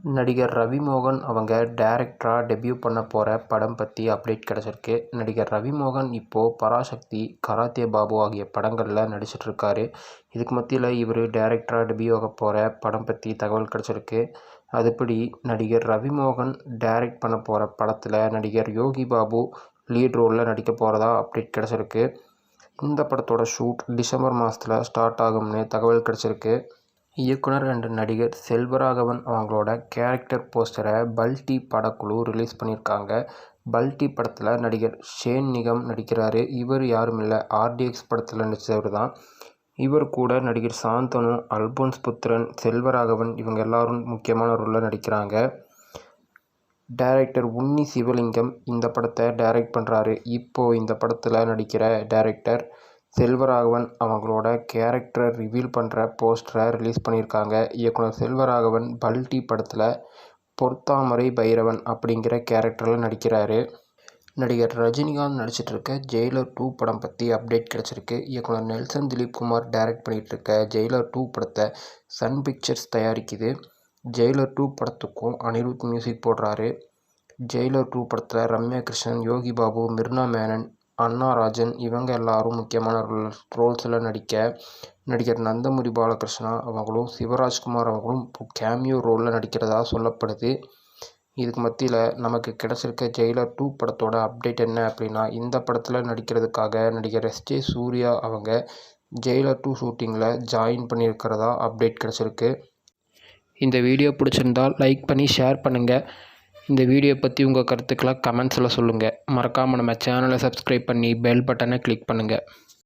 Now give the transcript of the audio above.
நடிகர் ரவி மோகன் அவங்க டைரக்டராக டெபியூ பண்ண போகிற படம் பற்றி அப்டேட் கிடச்சிருக்கு. நடிகர் ரவி மோகன் இப்போது பராசக்தி, கராத்தே பாபு ஆகிய படங்களில் நடிச்சிட்ருக்காரு. இதுக்கு மத்தியில் இவர் டைரக்டராக டெபியூ ஆக போகிற படம் பற்றி தகவல் கிடச்சிருக்கு. அதுபடி நடிகர் ரவி மோகன் டைரக்ட் பண்ண போகிற படத்தில் நடிகர் யோகி பாபு லீட் ரோலில் நடிக்க போகிறதா அப்டேட் கிடச்சிருக்கு. இந்த படத்தோட ஷூட் டிசம்பர் மாதத்தில் ஸ்டார்ட் ஆகும்னு தகவல் கிடச்சிருக்கு. இயக்குனர் அண்ட் நடிகர் செல்வராகவன் அவங்களோட கேரக்டர் போஸ்டரை பல்டி படக்குழு ரிலீஸ் பண்ணியிருக்காங்க. பல்டி படத்தில் நடிகர் ஷேன் நிகம் நடிக்கிறாரு. இவர் யாரும் இல்லை, ஆர்டிஎக்ஸ் படத்தில் நடித்தவர் தான். இவர் கூட நடிகர் சாந்தனு, அல்போன்ஸ் புத்திரன், செல்வராகவன் இவங்க எல்லாரும் முக்கியமான ரோலில் நடிக்கிறாங்க. டைரக்டர் உன்னி சிவலிங்கம் இந்த படத்தை டைரக்ட் பண்ணுறாரு. இப்போது இந்த படத்தில் நடிக்கிற டைரக்டர் செல்வராகவன் அவங்களோட கேரக்டரை ரிவீல் பண்ணுற போஸ்டரை ரிலீஸ் பண்ணியிருக்காங்க. இயக்குனர் செல்வராகவன் பல்டி படத்தில் பொற்தாமரை பைரவன் அப்படிங்கிற கேரக்டரில் நடிக்கிறாரு. நடிகர் ரஜினிகாந்த் நடிச்சிட்ருக்க ஜெயிலர் 2 படம் பற்றி அப்டேட் கிடச்சிருக்கு. இயக்குனர் நெல்சன் திலீப்குமார் டைரக்ட் பண்ணிகிட்ருக்க ஜெயிலர் 2 படத்தை சன் பிக்சர்ஸ் தயாரிக்குது. ஜெயிலர் 2 படத்துக்கும் அனிருத் மியூசிக் போடுறாரு. ஜெயிலர் 2 படத்தில் ரம்யா கிருஷ்ணன், யோகி பாபு, மிர்னா மேனன், அண்ணா ராஜன் இவங்க எல்லாரும் முக்கியமான ரோல்ஸில் நடிக்க, நடிகர் நந்தமூரி பாலகிருஷ்ணா அவங்களும் சிவராஜ்குமார் அவங்களும் கேமியோ ரோலில் நடிக்கிறதா சொல்லப்படுது. இதுக்கு மத்தியில் நமக்கு கிடச்சிருக்க ஜெயிலர் 2 படத்தோட அப்டேட் என்ன அப்படின்னா, இந்த படத்தில் நடிக்கிறதுக்காக நடிகர் எஸ்.ஜே. சூர்யா அவங்க ஜெயிலர் 2 ஷூட்டிங்கில் ஜாயின் பண்ணியிருக்கிறதா அப்டேட் கிடச்சிருக்கு. இந்த வீடியோ பிடிச்சிருந்தால் லைக் பண்ணி ஷேர் பண்ணுங்கள். இந்த வீடியோ பற்றி உங்கள் கருத்துக்களை கமெண்ட்ஸில் சொல்லுங்கள். மறக்காமல் நம்ம சேனலை சப்ஸ்கிரைப் பண்ணி பெல் பட்டனை கிளிக் பண்ணுங்கள்.